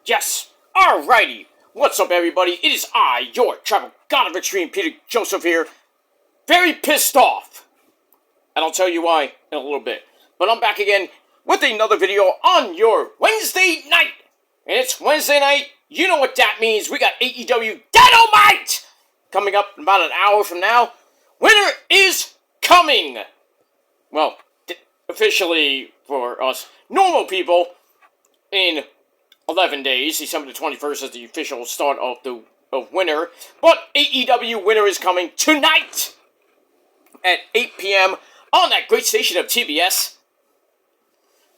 Yes, alrighty. What's up, everybody? It is I, your travel god of extreme, Peter Joseph here. Very pissed off. And I'll tell you why in a little bit. But I'm back again with another video on your Wednesday night. And it's Wednesday night. You know what that means. We got AEW Dynamite coming up in about an hour from now. Winter is coming. Well, officially for us normal people in 11 days. December the 21st is the official start of winter. But AEW Winter is coming tonight at 8 p.m. on that great station of TBS.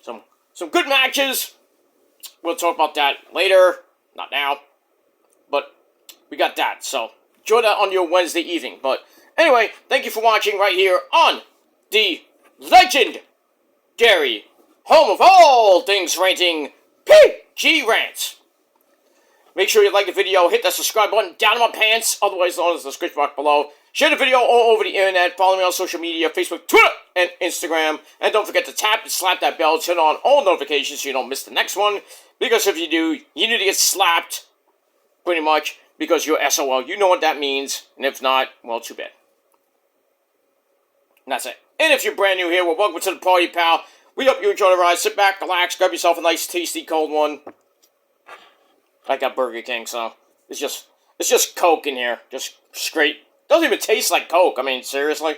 Some good matches. We'll talk about that later. Not now. But we got that. So enjoy that on your Wednesday evening. But anyway, thank you for watching right here on the legendary home of all things ranting, PG Rant. Make sure you like the video, hit that subscribe button down in my pants, otherwise known as the description box below. Share the video all over the internet. Follow me on social media, Facebook, Twitter, and Instagram. And don't forget to tap and slap that bell, turn on all notifications so you don't miss the next one. Because if you do, you need to get slapped, pretty much, because you're SOL. You know what that means. And if not, well, too bad. And that's it. And if you're brand new here, well, welcome to the party, pal. We hope you enjoy the ride. Sit back, relax, grab yourself a nice, tasty, cold one. I got Burger King, so it's just Coke in here. Just straight. Doesn't even taste like Coke. I mean, seriously.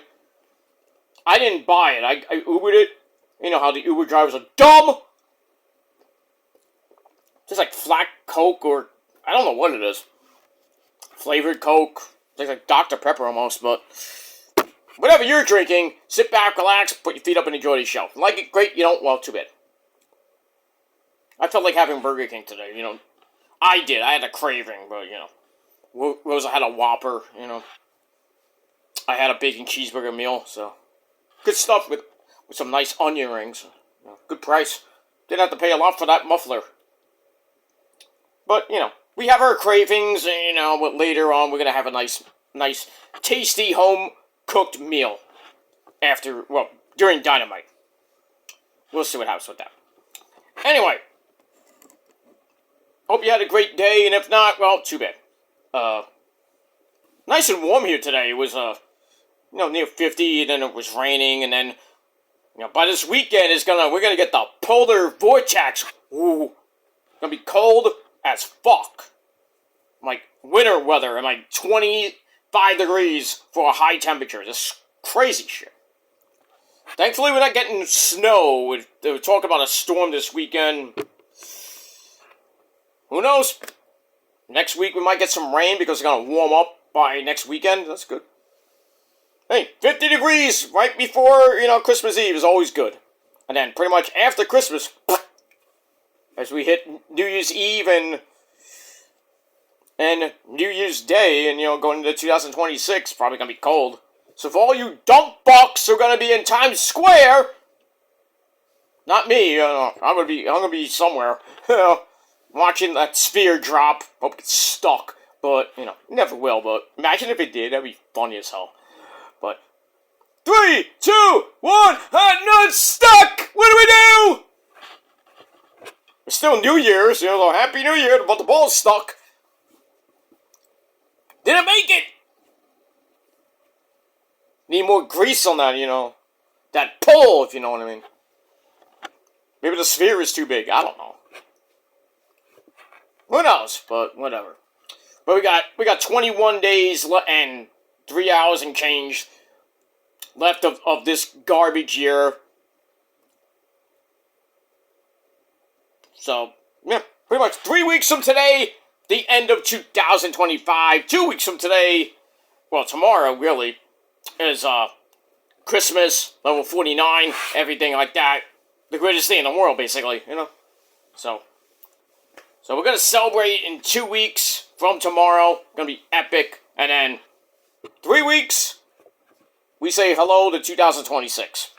I didn't buy it. I Ubered it. You know how the Uber drivers are dumb. Just like flat Coke or I don't know what it is. Flavored Coke. It's like Dr. Pepper almost, but whatever you're drinking, sit back, relax, put your feet up and enjoy the show. Like it, great. You don't, well, too bad. I felt like having Burger King today, you know. I did. I had a craving, but, you know. Rosa had a Whopper, you know. I had a bacon cheeseburger meal, so. Good stuff with some nice onion rings. You know, good price. Didn't have to pay a lot for that muffler. But, you know, we have our cravings, and, you know, but later on we're going to have a nice, tasty, home-cooked meal. After, well, during Dynamite. We'll see what happens with that. Anyway. Hope you had a great day, and if not, well, too bad. Nice and warm here today. It was, you know, near 50, and then it was raining, and then, you know, by this weekend, we're gonna get the polar vortex. Ooh. Gonna be cold as fuck. Like, winter weather, and like 25 degrees for a high temperature. Just crazy shit. Thankfully, we're not getting snow. They were talking about a storm this weekend. Who knows? Next week we might get some rain because it's going to warm up by next weekend. That's good. Hey, 50 degrees right before, you know, Christmas Eve is always good. And then pretty much after Christmas, as we hit New Year's Eve and New Year's Day and, you know, going into 2026, probably going to be cold. So for all you dump bucks who are going to be in Times Square, not me, you know, I'm going to be somewhere, you know. Watching that sphere drop. Hope it gets stuck. But, you know, never will. But imagine if it did. That'd be funny as hell. But 3, 2, 1, and not stuck! What do we do? It's still New Year's. You know, Happy New Year. But the ball's stuck. Didn't make it! Need more grease on that, you know. That pull, if you know what I mean. Maybe the sphere is too big. I don't know. Who knows? But whatever. But we got 21 days and 3 hours and change left of this garbage year. So, yeah, pretty much 3 weeks from today, the end of 2025. 2 weeks from today, well, tomorrow, really, is Christmas, level 49, everything like that. The greatest thing in the world, basically, you know? So we're going to celebrate in 2 weeks from tomorrow. Going to be epic. And then 3 weeks, we say hello to 2026.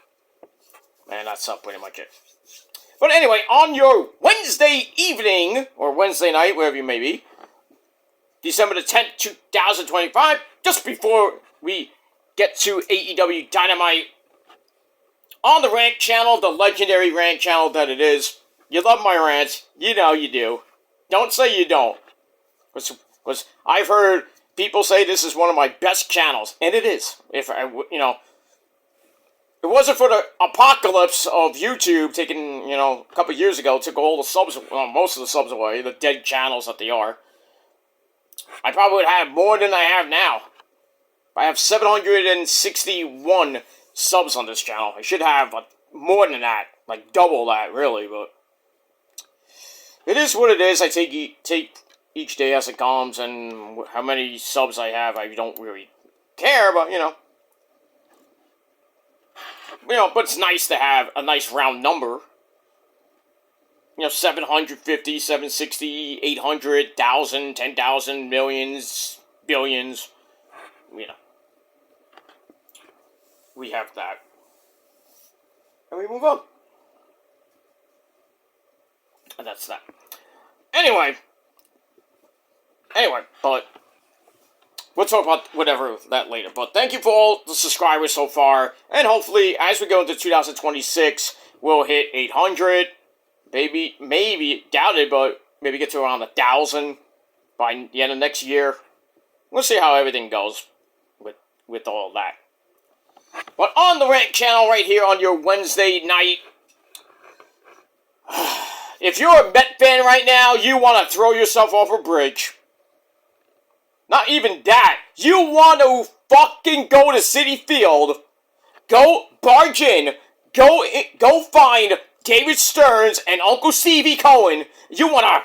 And that's pretty much it. But anyway, on your Wednesday evening, or Wednesday night, wherever you may be, December the 10th, 2025, just before we get to AEW Dynamite on the Rant channel, the legendary Rant channel that it is. You love my rants. You know you do. Don't say you don't. Because I've heard people say this is one of my best channels, and it is. If I, it wasn't for the apocalypse of YouTube taking, a couple years ago, took all the subs, most of the subs away, the dead channels that they are, I probably would have more than I have now. I have 761 subs on this channel. I should have more than that, like double that, really, but it is what it is. I take each day as it comes, and how many subs I have, I don't really care, but, but it's nice to have a nice round number. 750, 760, 800, 1,000, 10,000, millions, billions, we have that. And we move on. And that's that. Anyway, but we'll talk about whatever that later. But thank you for all the subscribers so far. And hopefully, as we go into 2026, we'll hit 800. Maybe, doubt it, but maybe get to around 1,000 by the end of next year. We'll see how everything goes with all that. But on the Rant channel right here on your Wednesday night, if you're a Met fan right now, you want to throw yourself off a bridge. Not even that. You want to fucking go to Citi Field, go barge in, go find David Stearns and Uncle Stevie Cohen. You want to,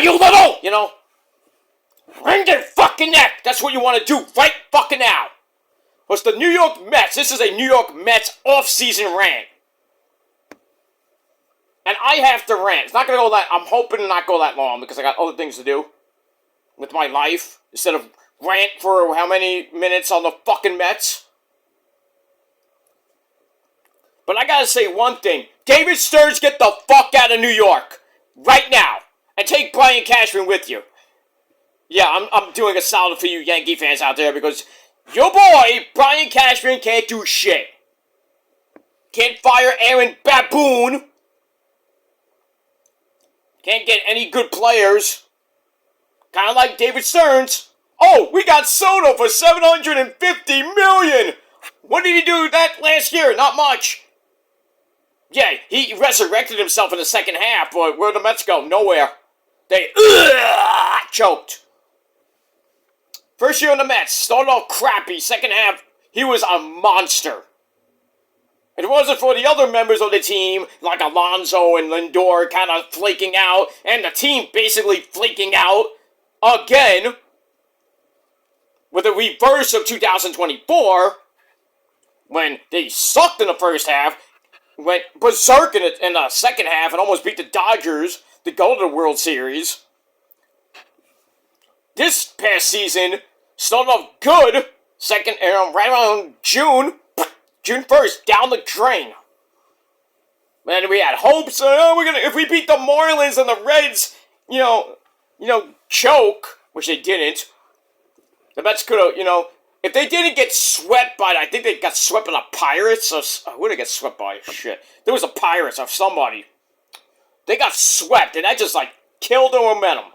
you little, wring their fucking neck. That's what you want to do right fucking now. Because the New York Mets, this is a New York Mets off-season rant. And I have to rant. It's not going to go that, I'm hoping to not go that long because I got other things to do with my life. Instead of rant for how many minutes on the fucking Mets. But I gotta say one thing. David Stearns, get the fuck out of New York. Right now. And take Brian Cashman with you. Yeah, I'm doing a solid for you Yankee fans out there because your boy, Brian Cashman, can't do shit. Can't fire Aaron Baboon. Can't get any good players. Kind of like David Stearns. Oh, we got Soto for $750 million. What did he do that last year? Not much. Yeah, he resurrected himself in the second half, but where'd the Mets go? Nowhere. They choked. First year in the Mets, started off crappy. Second half, he was a monster. If it wasn't for the other members of the team, like Alonso and Lindor kind of flaking out, and the team basically flaking out again, with a reverse of 2024, when they sucked in the first half, went berserk in the second half, and almost beat the Dodgers to go to the World Series. This past season started off good, right around June 1st, down the drain. And we had hopes, if we beat the Marlins and the Reds, choke, which they didn't. The Mets could have, if they didn't get swept by, I think they got swept by the Pirates, or who did they get swept by? Shit. There was the Pirates or somebody. They got swept, and that just, killed their momentum.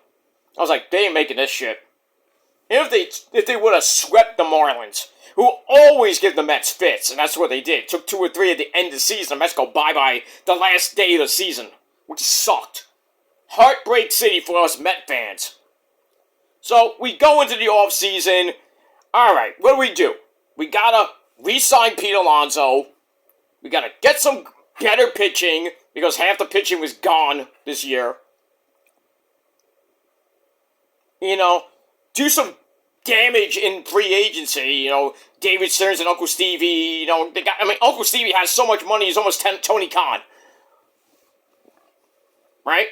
I was like, they ain't making this shit. And if they would have swept the Marlins, who always give the Mets fits, and that's what they did. Took 2 or 3 at the end of the season. The Mets go bye-bye the last day of the season, which sucked. Heartbreak City for us Met fans. So, we go into the offseason. Alright, what do? We gotta re-sign Pete Alonso. We gotta get some better pitching, because half the pitching was gone this year. Do some damage in free agency, David Stearns and Uncle Stevie, Uncle Stevie has so much money, he's almost Tony Khan. Right?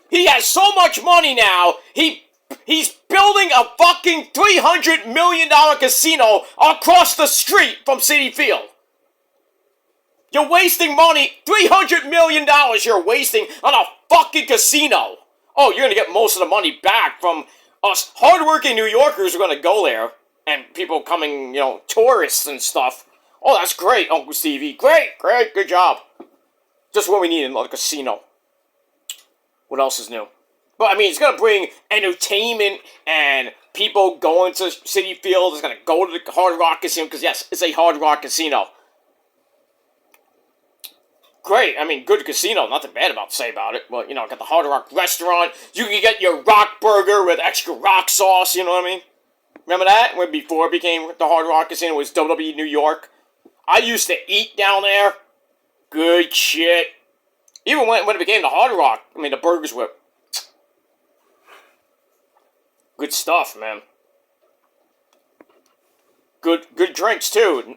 He has so much money now, he's building a fucking $300 million casino across the street from Citi Field. You're wasting money, $300 million you're wasting on a fucking casino. Oh, you're going to get most of the money back from us hardworking New Yorkers who are going to go there. And people coming, tourists and stuff. Oh, that's great, Uncle Stevie. Great, good job. Just what we need in a casino. What else is new? But, I mean, it's going to bring entertainment and people going to Citi Field. It's going to go to the Hard Rock Casino, because, yes, it's a Hard Rock Casino. Great. I mean, good casino. Nothing bad about to say about it. But, got the Hard Rock restaurant. You can get your rock burger with extra rock sauce, you know what I mean? Remember that? When before it became the Hard Rock Casino, it was WWE New York. I used to eat down there. Good shit. Even when it became the Hard Rock, I mean, the burgers were good stuff, man. Good drinks, too.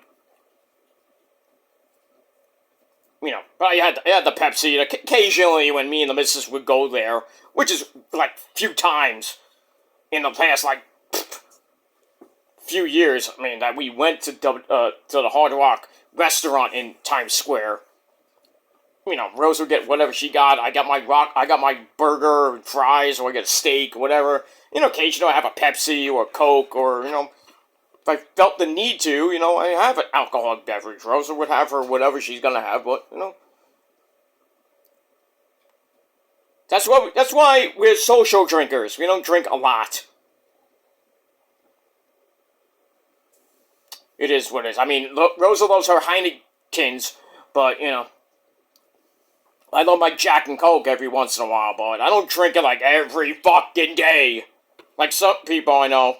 But I had the Pepsi. Occasionally, when me and the missus would go there, which is, like, few times in the past, like, few years, I mean, that we went to the Hard Rock restaurant in Times Square. Rose would get whatever she got. I got my burger and fries, or I get a steak, or whatever. Occasionally I have a Pepsi or a Coke, or, if I felt the need to, I have an alcoholic beverage. Rosa would have her whatever she's gonna have, but, That's why we're social drinkers. We don't drink a lot. It is what it is. I mean, Rosa loves her Heinekens, but, I love my Jack and Coke every once in a while, but I don't drink it like every fucking day. Like some people I know.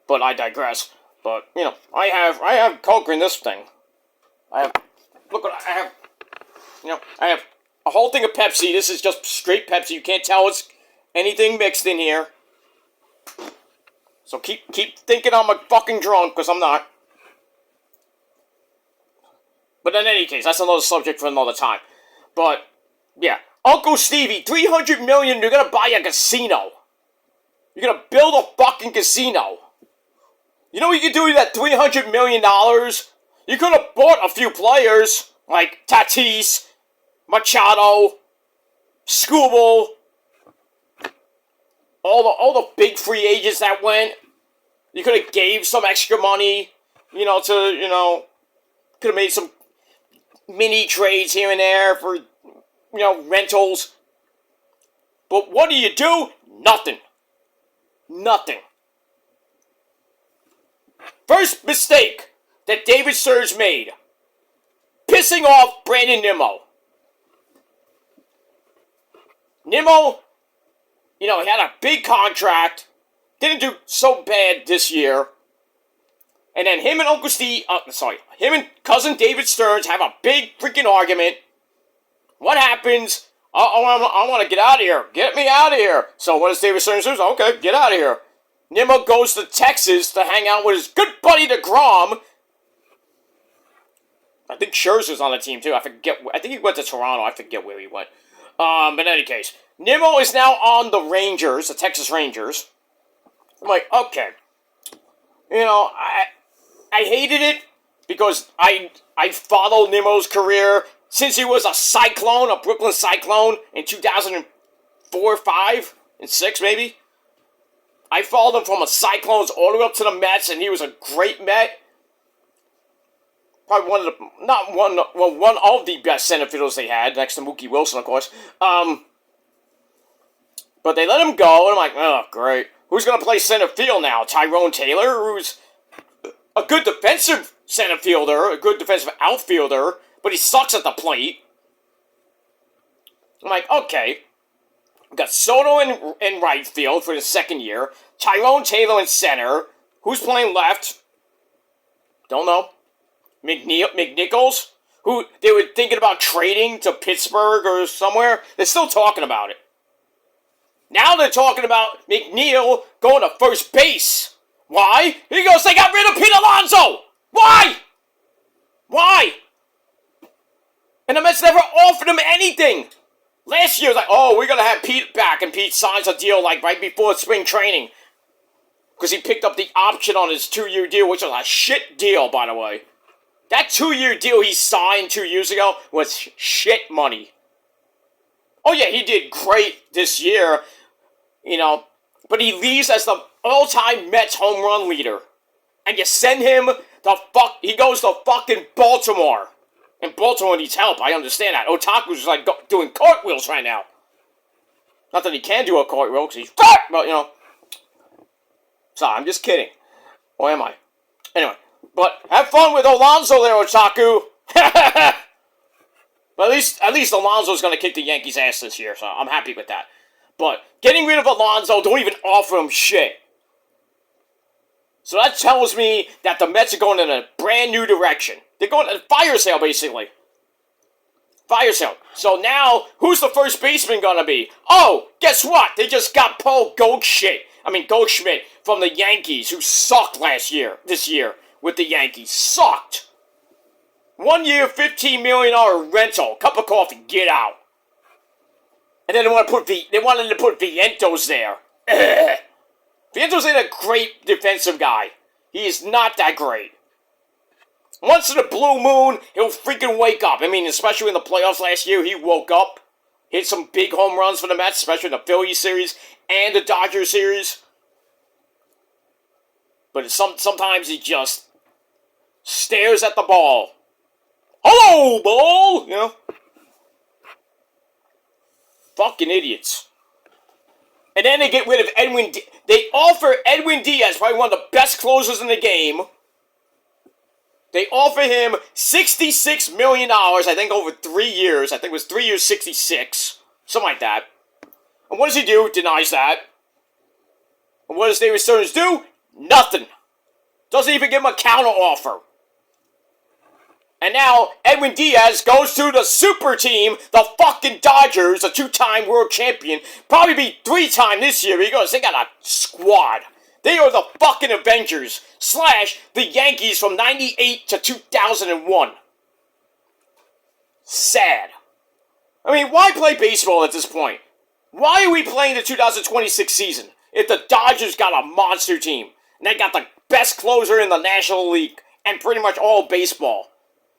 But I digress. But, I have Coke in this thing. Look what I have. I have a whole thing of Pepsi. This is just straight Pepsi. You can't tell it's anything mixed in here. So keep thinking I'm a fucking drunk, because I'm not. But in any case, that's another subject for another time. But, yeah. Uncle Stevie, $300 million, you're gonna buy a casino. You're gonna build a fucking casino. You know what you could do with that $300 million? You could have bought a few players, like Tatis, Machado, Skubal, all the big free agents that went. You could have gave some extra money, could have made some mini trades here and there for, rentals. But what do? Nothing. Nothing. First mistake that David Stearns made. Pissing off Brandon Nimmo. Nimmo, he had a big contract. Didn't do so bad this year. And then him and him and cousin David Stearns have a big freaking argument. What happens? I want to get out of here. Get me out of here. So what does David Stearns do? Okay, get out of here. Nimmo goes to Texas to hang out with his good buddy DeGrom. I think Scherzer's on the team too. I think he went to Toronto. I forget where he went. But in any case, Nimmo is now on the Rangers, the Texas Rangers. I'm like, okay. I hated it because I followed Nimmo's career since he was a Cyclone, a Brooklyn Cyclone in 2004, 5, and 6 maybe. I followed him from a Cyclones all the way up to the Mets, and he was a great Met. Probably one of the best center fielders they had, next to Mookie Wilson, of course. But they let him go, and I'm like, oh, great. Who's going to play center field now? Tyrone Taylor, who's a good defensive center fielder, a good defensive outfielder, but he sucks at the plate. I'm like, okay. We got Soto in right field for the second year. Tyrone Taylor in center. Who's playing left? Don't know. McNichols, who they were thinking about trading to Pittsburgh or somewhere. They're still talking about it. Now they're talking about McNeil going to first base. Why? Because they got rid of Pete Alonso. Why? Why? And the Mets never offered him anything. Last year, it was like, oh, we're going to have Pete back, and Pete signs a deal like right before spring training. Because he picked up the option on his 2-year deal, which was a shit deal, by the way. That 2-year deal he signed 2 years ago was shit money. Oh yeah, he did great this year, but he leaves as the all-time Mets home run leader. And you send him he goes to fucking Baltimore. And Baltimore needs help, I understand that. Otaku's like doing cartwheels right now. Not that he can do a cartwheel, because he's fat, but, Sorry, I'm just kidding. Or am I? Anyway, but have fun with Alonso there, Otaku. But at least Alonso's going to kick the Yankees' ass this year, so I'm happy with that. But getting rid of Alonso, don't even offer him shit. So that tells me that the Mets are going in a brand new direction. They're going to fire sale, basically. Fire sale. So now, who's the first baseman going to be? Oh, guess what? They just got Paul Goldschmidt from the Yankees, who sucked this year with the Yankees. Sucked. 1 year, $15 million rental. Cup of coffee, get out. And then they wanted to put Vientos there. Ugh. Vientos ain't a great defensive guy. He is not that great. Once in a blue moon, he'll freaking wake up. I mean, especially in the playoffs last year, he woke up, hit some big home runs for the Mets, especially in the Phillies series and the Dodgers series. But sometimes he just stares at the ball. Hello, ball! Fucking idiots. And then they get rid of they offer Edwin Diaz, probably one of the best closers in the game. They offer him $66 million, I think over 3 years. I think it was 3 years, 66. Something like that. And what does he do? Denies that. And what does David Stearns do? Nothing. Doesn't even give him a counter offer. And now, Edwin Diaz goes to the super team, the fucking Dodgers, a 2-time world champion. Probably be 3-time this year because they got a squad. They are the fucking Avengers / the Yankees from 98 to 2001. Sad. I mean, why play baseball at this point? Why are we playing the 2026 season if the Dodgers got a monster team? And they got the best closer in the National League and pretty much all baseball.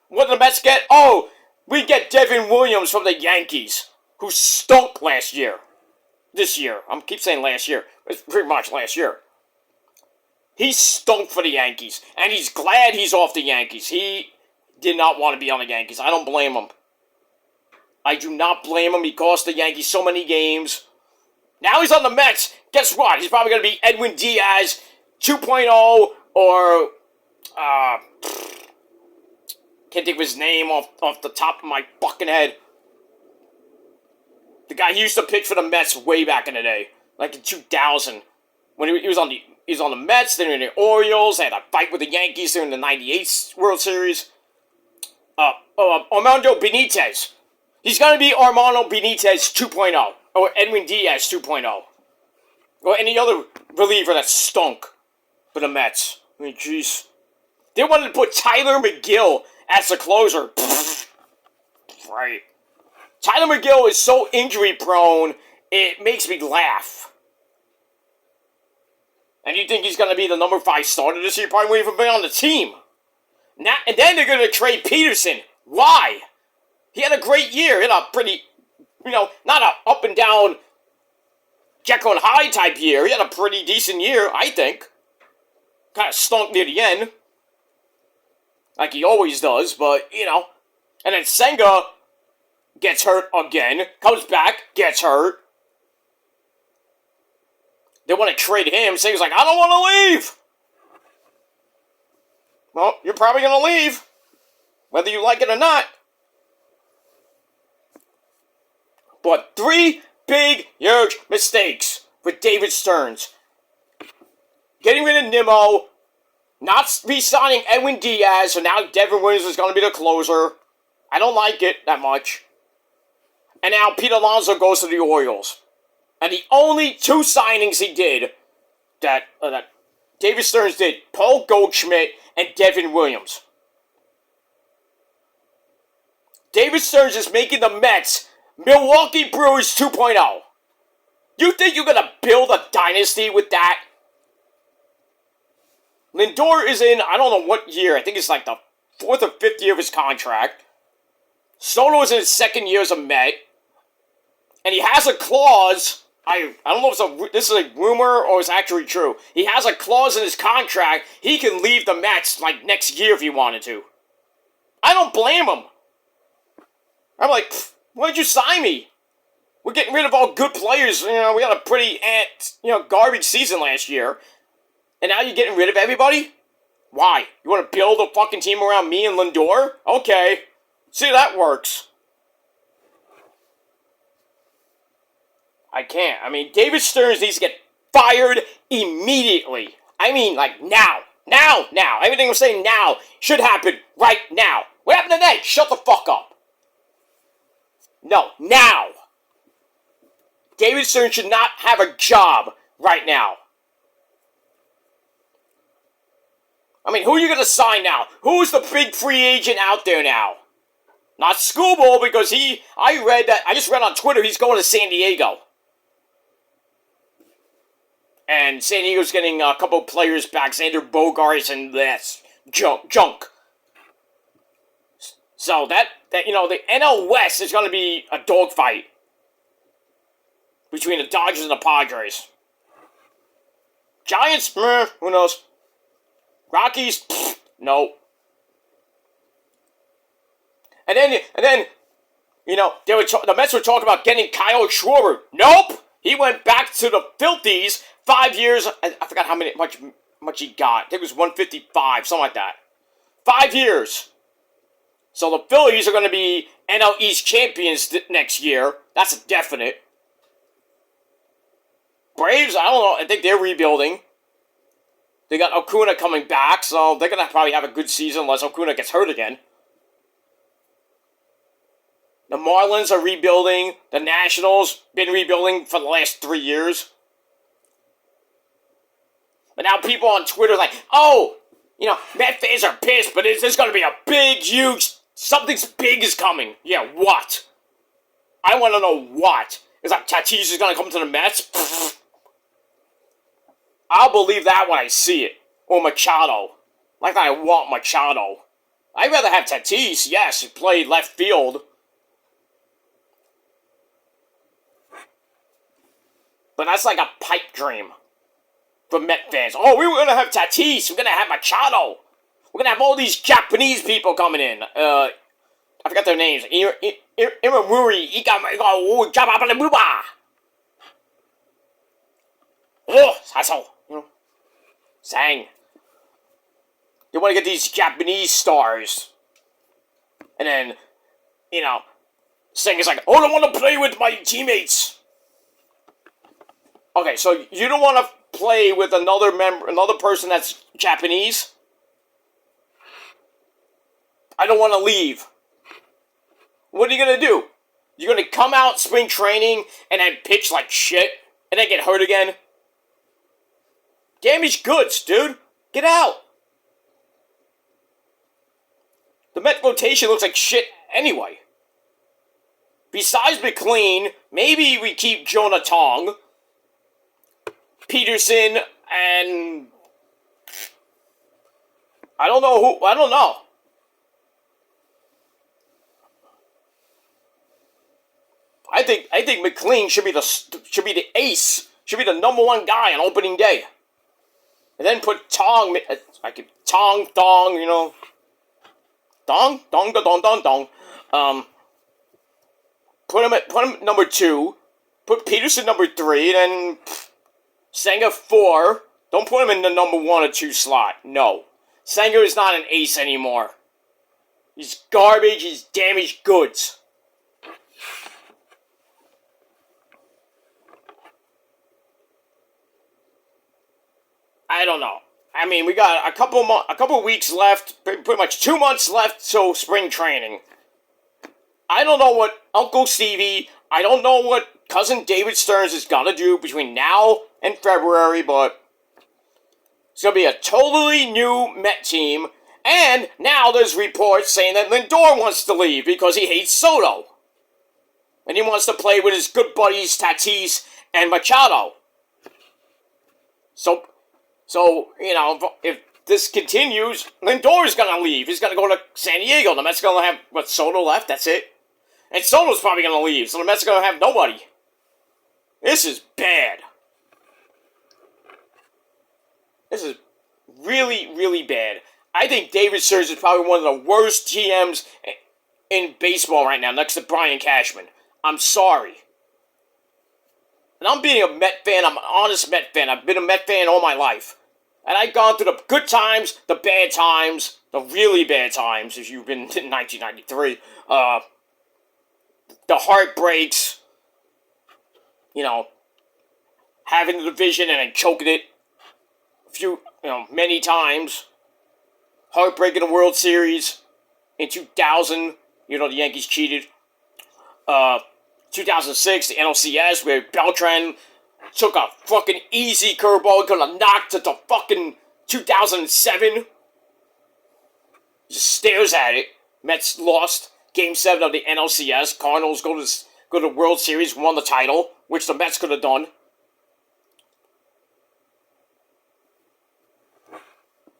What did the Mets get? Oh, we get Devin Williams from the Yankees, who stunk last year. This year. I keep saying last year. It's pretty much last year. He stunk for the Yankees, and he's glad he's off the Yankees. He did not want to be on the Yankees. I don't blame him. I do not blame him. He cost the Yankees so many games. Now he's on the Mets. Guess what? He's probably going to be Edwin Diaz 2.0 or... can't think of his name off the top of my fucking head. The guy who used to pitch for the Mets way back in the day. Like in 2000. When he was on the Mets, then in the Orioles, they had a fight with the Yankees during the 98 World Series. Armando Benitez. He's going to be Armando Benitez 2.0. Or Edwin Diaz 2.0. Or any other reliever that stunk for the Mets. I mean, jeez. They wanted to put Tyler McGill as the closer. Right. Tyler McGill is so injury prone, it makes me laugh. And you think he's going to be the number 5 starter this year? Probably won't even be on the team. Now, and then they're going to trade Peterson. Why? He had a great year. He had a pretty, not a up and down Jekyll and Hyde type year. He had a pretty decent year, I think. Kind of stunk near the end. Like he always does, but, And then Senga gets hurt again. Comes back, gets hurt. They want to trade him. Senga's like, I don't want to leave. Well, you're probably going to leave. Whether you like it or not. But 3 big, huge mistakes with David Stearns. Getting rid of Nimmo. Not re-signing Edwin Diaz, so now Devin Williams is going to be the closer. I don't like it that much. And now Pete Alonso goes to the Orioles. And the only 2 signings he did, that David Stearns did, Paul Goldschmidt and Devin Williams. David Stearns is making the Mets Milwaukee Brewers 2.0. You think you're going to build a dynasty with that? Lindor is in, I don't know what year. I think it's like the 4th or 5th year of his contract. Soto is in his 2nd year as a Met. And he has a clause. I don't know if this is a rumor or it's actually true. He has a clause in his contract. He can leave the Mets like next year if he wanted to. I don't blame him. I'm like, why did you sign me? We're getting rid of all good players. We had a pretty garbage season last year. And now you're getting rid of everybody? Why? You want to build a fucking team around me and Lindor? Okay. See, that works. I can't. David Stearns needs to get fired immediately. Now. Now. Everything I'm saying now should happen right now. What happened today? Shut the fuck up. No, now. David Stearns should not have a job right now. Who are you going to sign now? Who's the big free agent out there now? Not Scooble, because I just read on Twitter he's going to San Diego. And San Diego's getting a couple of players back, Xander Bogaerts and that's junk. So the NL West is going to be a dogfight between the Dodgers and the Padres. Giants, who knows? Rockies, no. And then the Mets were talking about getting Kyle Schwarber. Nope, he went back to the Phillies. 5 years. I forgot how much he got. I think it was $155, something like that. 5 years. So the Phillies are going to be NL East champions next year. That's a definite. Braves, I don't know. I think they're rebuilding. They got Acuna coming back, so they're going to probably have a good season unless Acuna gets hurt again. The Marlins are rebuilding. The Nationals been rebuilding for the last 3 years. But now people on Twitter are like, Met fans are pissed, but there's going to be a big, huge, something's big is coming. Yeah, what? I want to know what. Is that Tatis is going to come to the Mets? Pfft. I'll believe that when I see it. Or Machado. Like I want Machado. I'd rather have Tatis, yes, he played left field. But that's like a pipe dream for Met fans. Oh, we were going to have Tatis. We're going to have Machado. We're going to have all these Japanese people coming in. I forgot their names. Imamuri. Oh, asshole. Sang. They want to get these Japanese stars. And then, Sang is like, I don't want to play with my teammates. Okay, so you don't want to play with another person that's Japanese? I don't want to leave. What are you going to do? You're going to come out spring training and then pitch like shit and then get hurt again? Damaged goods, dude. Get out. The Met rotation looks like shit anyway. Besides McLean, maybe we keep Jonah Tong, Peterson, and I don't know who. I don't know. I think McLean should be the ace. Should be the number one guy on opening day. And then put Thong, Thong, Dong. Put him number 2. Put Peterson number 3, and then Sanger 4. Don't put him in the number 1 or 2 slot. No. Sanger is not an ace anymore. He's garbage. He's damaged goods. I don't know. I mean, we got a couple weeks left, pretty much 2 months left till spring training. I don't know what Uncle Stevie, I don't know what Cousin David Stearns is gonna do between now and February, but it's gonna be a totally new Met team. And now there's reports saying that Lindor wants to leave because he hates Soto. And he wants to play with his good buddies Tatis and Machado. So, if this continues, Lindor's going to leave. He's going to go to San Diego. The Mets are going to have, Soto left? That's it. And Soto's probably going to leave, so the Mets are going to have nobody. This is bad. This is really, really bad. I think David Stearns is probably one of the worst GMs in baseball right now, next to Brian Cashman. I'm sorry. And I'm being a Met fan. I'm an honest Met fan. I've been a Met fan all my life. And I've gone through the good times, the bad times, the really bad times, if you've been in 1993. The heartbreaks, having the division and then choking it many times. Heartbreak in the World Series in 2000, the Yankees cheated. 2006, the NLCS, where Beltran took a fucking easy curveball, could have knocked it to fucking 2007. Just stares at it. Mets lost Game 7 of the NLCS. Cardinals go to the World Series, won the title, which the Mets could have done.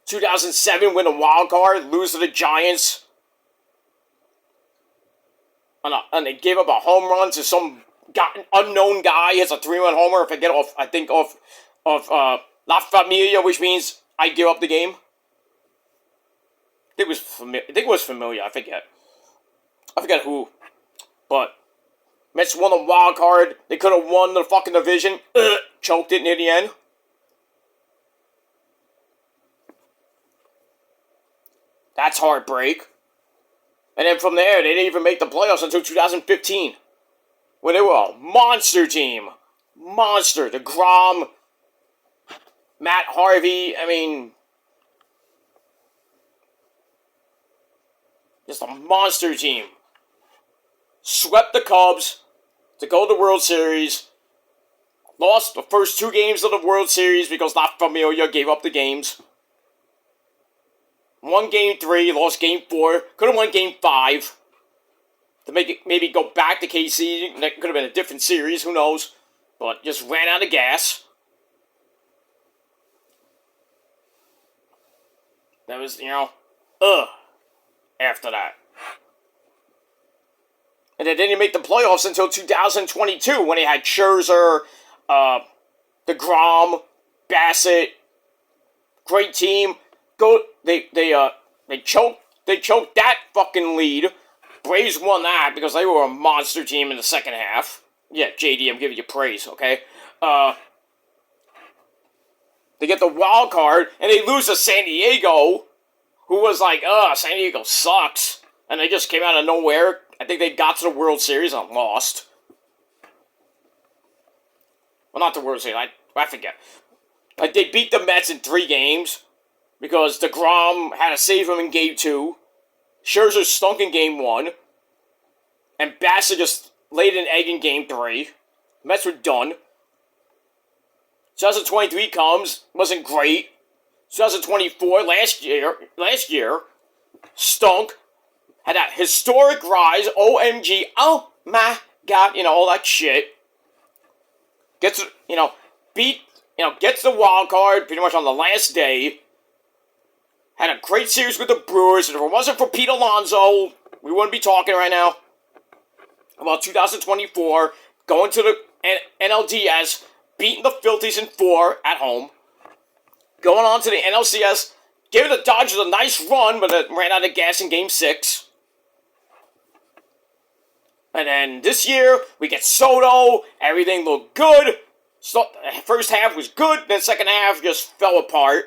2007, win a wild card, lose to the Giants. And they gave up a home run to some unknown guy. He has a 3-run homer. If I get off La Familia, which means I give up the game. I think it was Familia. I forget who. But Mets won the wild card. They could have won the fucking division. Choked it near the end. That's heartbreak. And then from there, they didn't even make the playoffs until 2015. When they were a monster team. Monster. DeGrom, Matt Harvey, just a monster team. Swept the Cubs to go to the World Series. Lost the first 2 games of the World Series because La Familia gave up the games. Won Game 3, lost Game 4. Could have won Game 5. To make it maybe go back to KC. That could have been a different series, who knows. But just ran out of gas. That was, after that. And they didn't make the playoffs until 2022 when they had Scherzer, DeGrom, Bassett. Great team. They choked that fucking lead. Braves won that because they were a monster team in the second half. Yeah, JD, I'm giving you praise, okay? They get the wild card, and they lose to San Diego, who was like, San Diego sucks. And they just came out of nowhere. I think they got to the World Series and lost. Well, not the World Series, I forget. Like, they beat the Mets in 3 games. Because DeGrom had to save him in Game 2. Scherzer stunk in Game 1. And Bassett just laid an egg in Game 3. Mets were done. 2023 comes. Wasn't great. 2024, last year, stunk. Had that historic rise. OMG. Oh my God. All that shit. Gets the wild card pretty much on the last day. Had a great series with the Brewers, and if it wasn't for Pete Alonso, we wouldn't be talking right now about 2024, going to the NLDS, beating the Phillies in 4 at home, going on to the NLCS, giving the Dodgers a nice run, but it ran out of gas in Game 6. And then this year, we get Soto, everything looked good. So, first half was good, then second half just fell apart.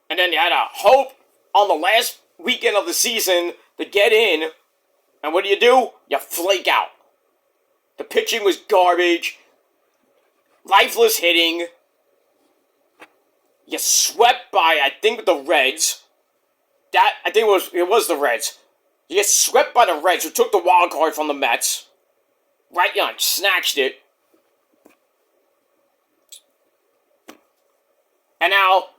And then you had a hope on the last weekend of the season to get in. And what do? You flake out. The pitching was garbage. Lifeless hitting. You swept by, I think, the Reds. I think it was the Reds. You get swept by the Reds, who took the wild card from the Mets. Right, snatched it. And now,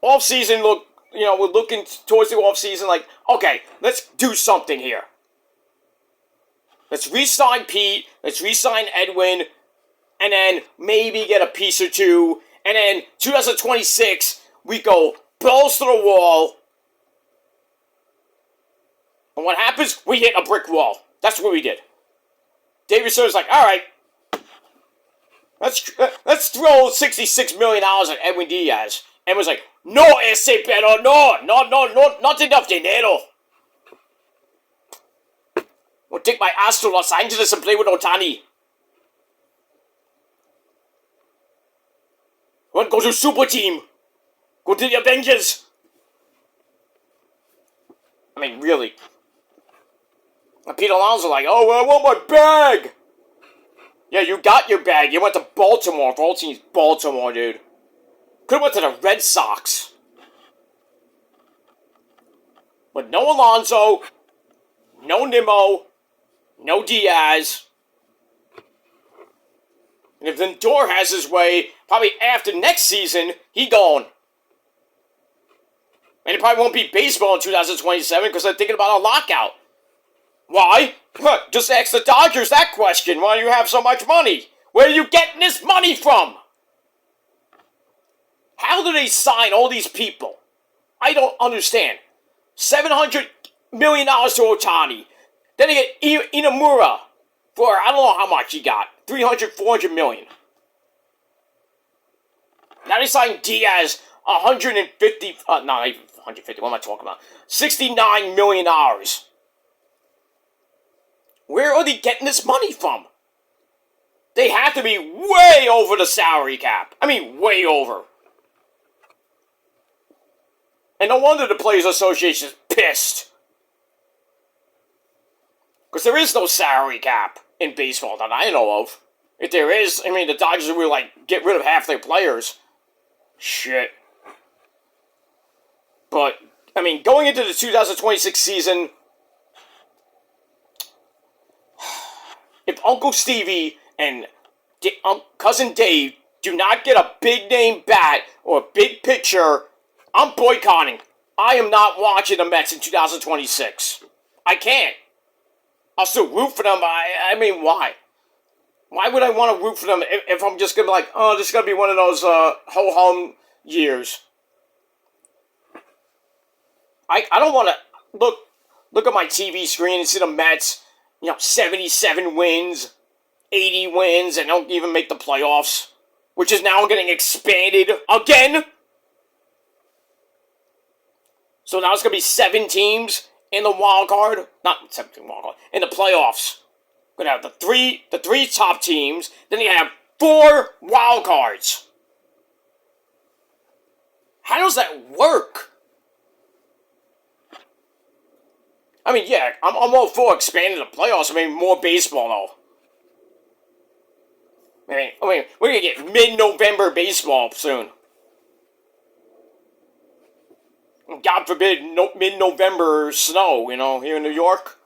offseason, we're looking towards the offseason like, okay, let's do something here. Let's re-sign Pete, let's re-sign Edwin, and then maybe get a piece or two, and then 2026, we go balls to the wall, and what happens? We hit a brick wall. That's what we did. David Stearns like, alright, let's throw $66 million at Edwin Diaz. And was like, no, ese pero no, not enough dinero. We'll take my ass to Los Angeles and play with Otani. want to go to Super Team? Go to the Avengers? I mean, really. And Pete Alonso like, oh, I want my bag. Yeah, you got your bag. You went to Baltimore. The whole team's Baltimore, dude. Could've went to the Red Sox. But no Alonso, no Nimmo, no Diaz. And if Lindor has his way, probably after next season, he gone. And it probably won't be baseball in 2027 because they're thinking about a lockout. Why? Just ask the Dodgers that question. Why do you have so much money? Where are you getting this money from? How do they sign all these people? I don't understand. $700 million to Ohtani. Then they get Inamura for, I don't know how much he got. 300, 400 million. Now they signed Diaz 150, not even 150, what am I talking about? $69 million. Where are they getting this money from? They have to be way over the salary cap. I mean, way over. And no wonder the Players Association is pissed. Because there is no salary cap in baseball that I know of. If there is, I mean, the Dodgers will, get rid of half their players. Shit. But, I mean, going into the 2026 season, if Uncle Stevie and Cousin Dave do not get a big-name bat or a big picture, I'm boycotting. I am not watching the Mets in 2026. I can't. I'll still root for them, but I mean, why? Why would I want to root for them if I'm just going to be like, oh, this is going to be one of those ho-hum years? I don't want to look at my TV screen and see the Mets, 77 wins, 80 wins, and don't even make the playoffs, which is now getting expanded again. So now it's going to be 7 teams in the wild card. Not 17 wild card. In the playoffs. We're going to have the three top teams. Then you have 4 wild cards. How does that work? I mean, yeah, I'm all for expanding the playoffs. I mean, more baseball, though. I mean, we're going to get mid-November baseball soon. God forbid, mid-November snow, here in New York.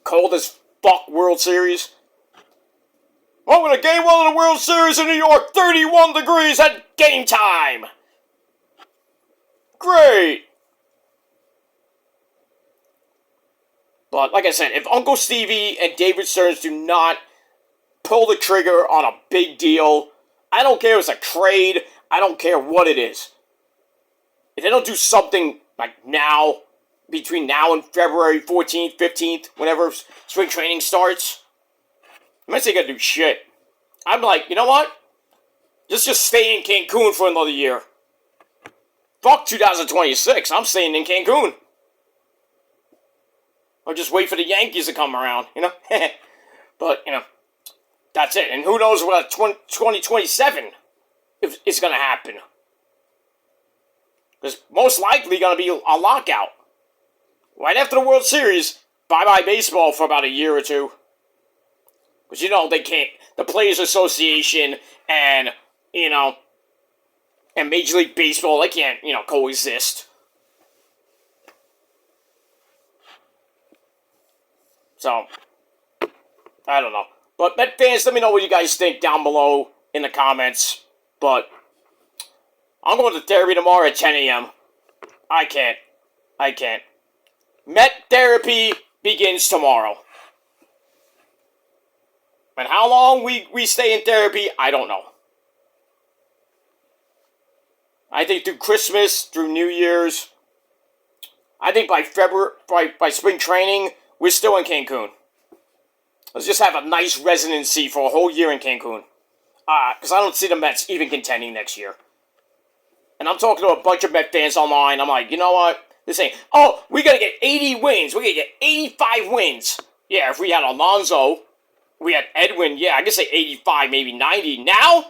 Cold as fuck World Series. Oh, we're going to game 1 of the World Series in New York. 31 degrees at game time. Great. But, like I said, if Uncle Stevie and David Stearns do not pull the trigger on a big deal, I don't care if it's a trade, I don't care what it is. If they don't do something like now, between now and February 14th, 15th, whenever spring training starts, I'm not saying I gotta do shit. I'm like, you know what? Just stay in Cancun for another year. Fuck 2026, I'm staying in Cancun. Or just wait for the Yankees to come around, But, that's it. And who knows what 2027 if it's gonna happen. There's most likely going to be a lockout. Right after the World Series, bye-bye baseball for about a year or two. Because, they can't, the Players Association and, and Major League Baseball, they can't, coexist. So, I don't know. But Met fans, let me know what you guys think down below in the comments. But I'm going to therapy tomorrow at 10 a.m. I can't. Met therapy begins tomorrow. And how long we stay in therapy, I don't know. I think through Christmas, through New Year's. I think by February, by spring training, we're still in Cancun. Let's just have a nice residency for a whole year in Cancun. Because I don't see the Mets even contending next year. And I'm talking to a bunch of Met fans online. I'm like, you know what? They're saying, oh, we got to get 80 wins. We're going to get 85 wins. Yeah, if we had Alonso, we had Edwin, yeah, I could say 85, maybe 90. Now,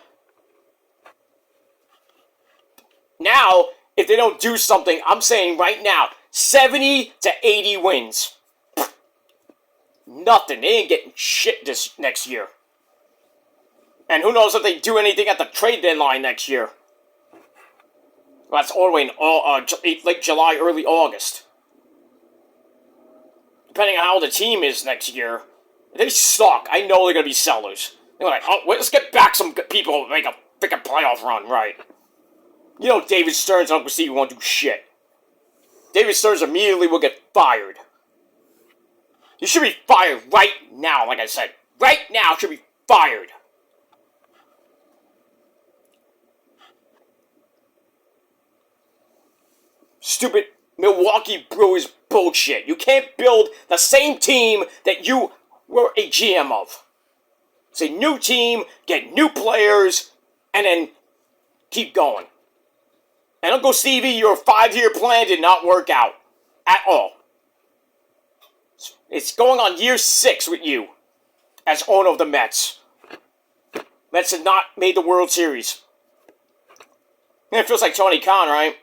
Now, if they don't do something, I'm saying right now, 70 to 80 wins. Nothing. They ain't getting shit this next year. And who knows if they do anything at the trade deadline next year. Well, that's all the way in late July, early August. Depending on how the team is next year. They suck. I know they're going to be sellers. They're like, oh, let's get back some people to make a freaking playoff run, right? You know David Stearns and Uncle Steve won't do shit. David Stearns immediately will get fired. He should be fired right now, like I said. Right now, should be fired. Stupid Milwaukee Brewers bullshit. You can't build the same team that you were a GM of. It's a new team, get new players, and then keep going. And Uncle Stevie, your 5-year plan did not work out. At all. It's going on year 6 with you. As owner of the Mets. Mets have not made the World Series. And it feels like Tony Khan, right?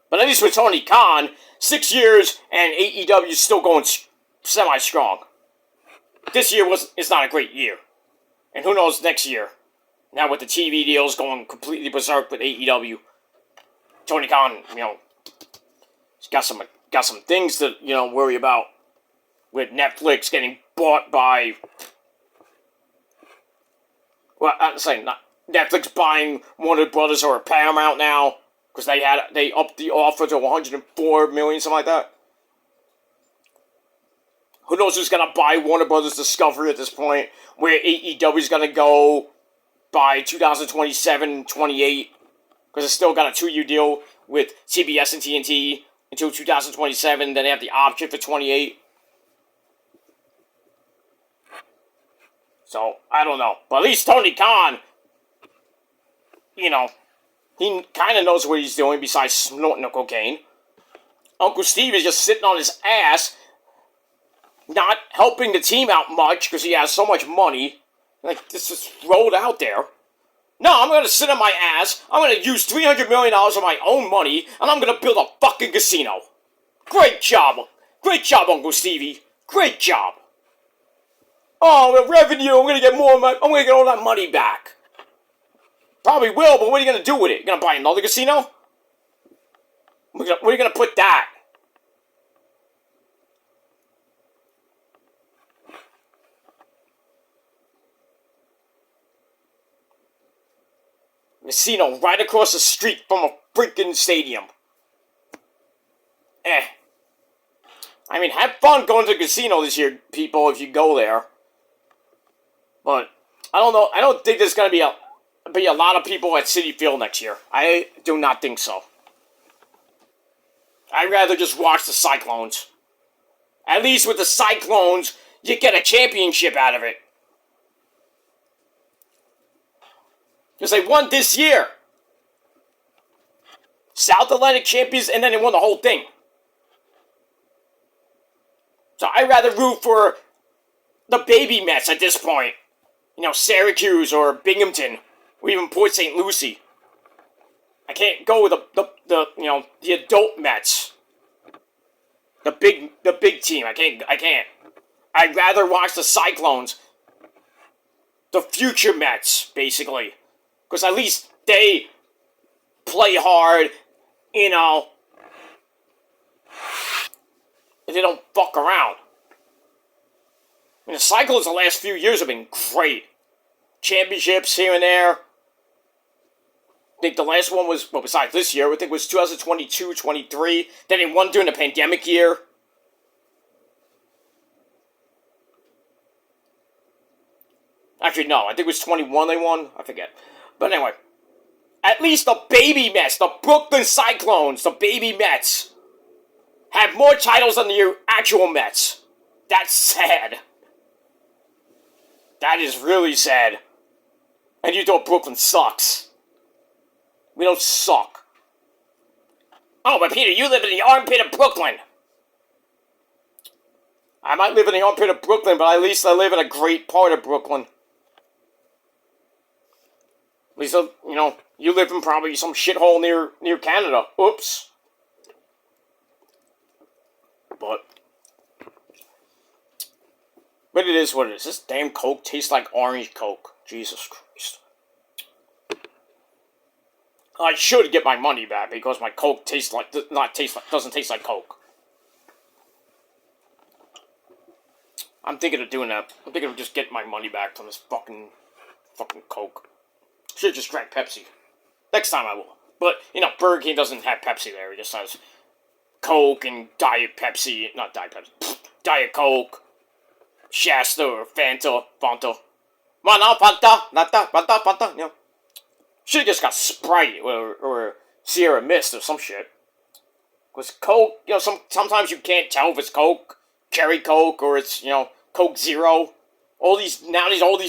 But at least with Tony Khan, 6 years and AEW is still going semi-strong. This year is not a great year. And who knows next year. Now with the TV deals going completely berserk with AEW. Tony Khan, he's got some things to, worry about. With Netflix getting bought by... Well, I'm saying, not Netflix buying Warner Brothers or Paramount now. Because they upped the offer to $104 million, something like that. Who knows who's going to buy Warner Brothers Discovery at this point? Where AEW is going to go by 2027, 28. Because it's still got a 2-year deal with CBS and TNT until 2027. Then they have the option for 28. So, I don't know. But at least Tony Khan, he kind of knows what he's doing besides snorting the cocaine. Uncle Steve is just sitting on his ass, not helping the team out much because he has so much money. Like, this is rolled out there. No, I'm going to sit on my ass, I'm going to use $300 million of my own money, and I'm going to build a fucking casino. Great job. Great job, Uncle Stevie. Great job. Oh, the revenue, I'm going to get more of I'm going to get all that money back. Probably will, but what are you going to do with it? You going to buy another casino? Where are you going to put that? Casino right across the street from a freaking stadium. I mean, have fun going to the casino this year, people, if you go there. But, I don't know. I don't think there's going to be a lot of people at Citi Field next year. I do not think so. I'd rather just watch the Cyclones. At least with the Cyclones, you get a championship out of it. Because they won this year. South Atlantic champions, and then they won the whole thing. So I'd rather root for the baby Mets at this point. Syracuse or Binghamton, or even Port St. Lucie. I can't go with the adult Mets. The big team. I can't. I'd rather watch the Cyclones. The future Mets, basically. Because at least they play hard, and they don't fuck around. I mean, the Cyclones the last few years have been great. Championships here and there. I think the last one was, besides this year, I think it was 2022-23. Then they won during the pandemic year. Actually, no, I think it was 21 they won. I forget. But anyway, at least the baby Mets, the Brooklyn Cyclones, the baby Mets, have more titles than the actual Mets. That's sad. That is really sad. And you thought Brooklyn sucks. We don't suck. Oh, but Peter, you live in the armpit of Brooklyn. I might live in the armpit of Brooklyn, but at least I live in a great part of Brooklyn. At least, you live in probably some shithole near Canada. Oops. But it is what it is. This damn Coke tastes like orange Coke. Jesus Christ. I should get my money back because my Coke doesn't taste like Coke. I'm thinking of doing that. I'm thinking of just getting my money back from this fucking Coke. Should have just drank Pepsi. Next time I will. But, Burger King doesn't have Pepsi there. It just has Coke and Diet Pepsi. Not Diet Pepsi. Diet Coke. Shasta or Fanta. Mana, Fanta. Should have just got Sprite or Sierra Mist or some shit. Because Coke, sometimes you can't tell if it's Coke, Cherry Coke, or it's, Coke Zero. All these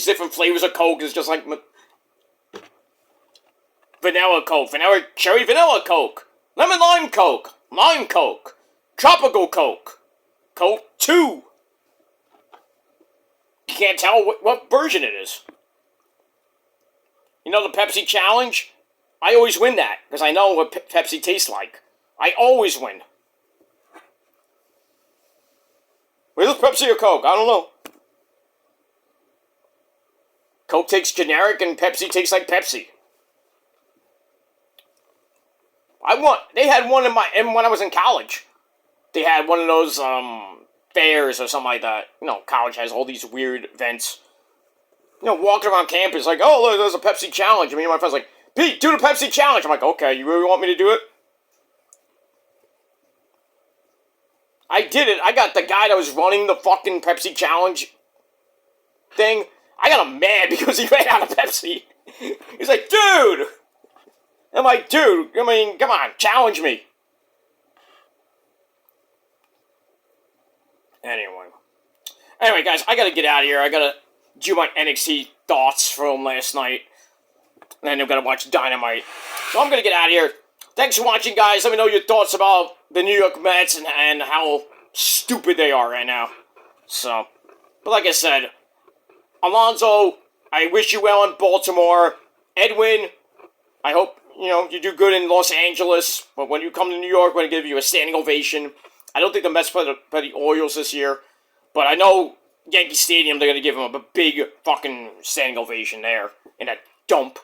different flavors of Coke is just like vanilla Coke, cherry vanilla Coke, lemon lime Coke, tropical Coke, Coke 2. You can't tell what version it is. The Pepsi Challenge? I always win that, because I know what Pepsi tastes like. I always win. Wait, is Pepsi or Coke? I don't know. Coke tastes generic and Pepsi tastes like Pepsi. They had one when I was in college. They had one of those, fairs or something like that. College has all these weird events. Walking around campus like, oh, look, there's a Pepsi Challenge. And me and my friends like, Pete, do the Pepsi Challenge. I'm like, okay, you really want me to do it? I did it. I got the guy that was running the fucking Pepsi Challenge thing. I got him mad because he ran out of Pepsi. He's like, dude. I'm like, dude, come on, challenge me. Anyway, guys, I gotta get out of here. I gotta do my NXT thoughts from last night. And then I've gotta watch Dynamite. So I'm gonna get out of here. Thanks for watching, guys. Let me know your thoughts about the New York Mets and how stupid they are right now. So, but like I said, Alonzo, I wish you well in Baltimore. Edwin, I hope, you do good in Los Angeles. But when you come to New York, we're going to give you a standing ovation. I don't think the Mets play the Orioles this year. But I know Yankee Stadium, they're going to give them a big fucking standing ovation there in that dump.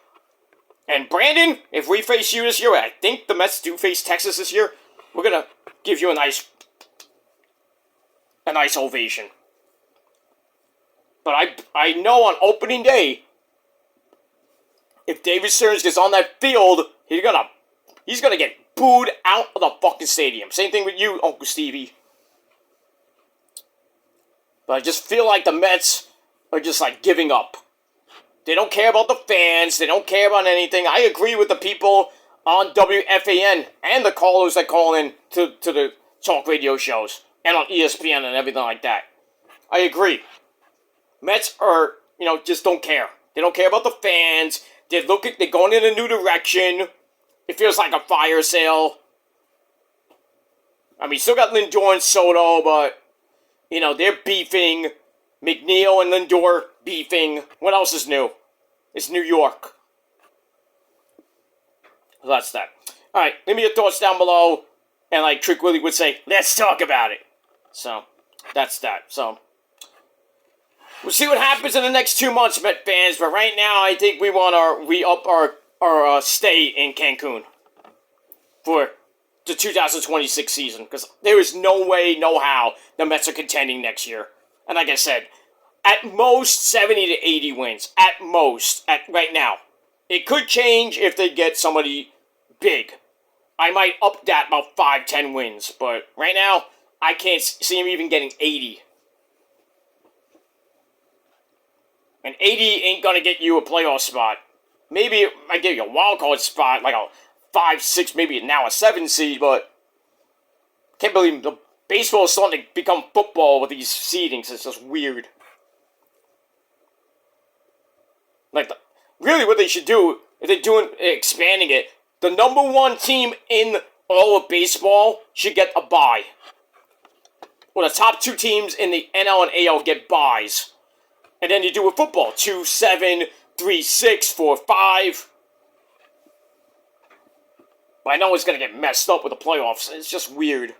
And Brandon, if we face you this year, I think the Mets do face Texas this year, we're going to give you a nice ovation. But I know on opening day, if David Stearns gets on that field, he's gonna get booed out of the fucking stadium. Same thing with you, Uncle Stevie. But I just feel like the Mets are just like giving up. They don't care about the fans. They don't care about anything. I agree with the people on WFAN and the callers that call in to the talk radio shows and on ESPN and everything like that. I agree. Mets are, just don't care. They don't care about the fans. They're going in a new direction. It feels like a fire sale. I mean, still got Lindor and Soto, but, they're beefing. McNeil and Lindor beefing. What else is new? It's New York. So that's that. Alright, leave me your thoughts down below. And like Trick Willie would say, let's talk about it. So, that's that. So, we'll see what happens in the next 2 months, Met fans. But right now, I think we want to re-up our stay in Cancun for the 2026 season. Because there is no way, no how the Mets are contending next year. And like I said, at most 70 to 80 wins. At most. Right now. It could change if they get somebody big. I might up that about 5-10 wins. But right now, I can't see him even getting 80. And 80 ain't gonna get you a playoff spot. Maybe it might give you a wild card spot, like a 5, 6, maybe now a 7 seed, but can't believe the baseball is starting to become football with these seedings. It's just weird. Really what they should do, if they're expanding it, the number 1 team in all of baseball should get a bye. Well, the top 2 teams in the NL and AL get byes. And then you do with football, 2-7, 3-6, 4-5. But I know it's going to get messed up with the playoffs. It's just weird.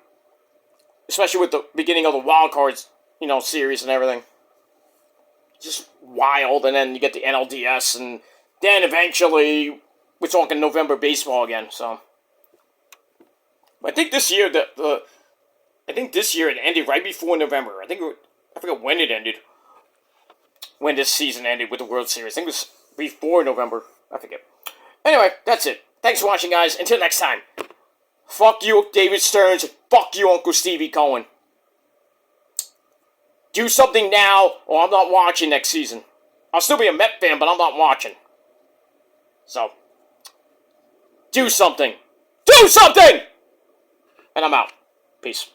Especially with the beginning of the wild cards, series and everything. Just wild, and then you get the NLDS, and then eventually we're talking November baseball again, so. I think this year, it ended right before November. I forget when it ended. When this season ended with the World Series. I think it was before November. I forget. Anyway, that's it. Thanks for watching, guys. Until next time. Fuck you, David Stearns. Fuck you, Uncle Stevie Cohen. Do something now, or I'm not watching next season. I'll still be a Met fan, but I'm not watching. So, do something. Do something! And I'm out. Peace.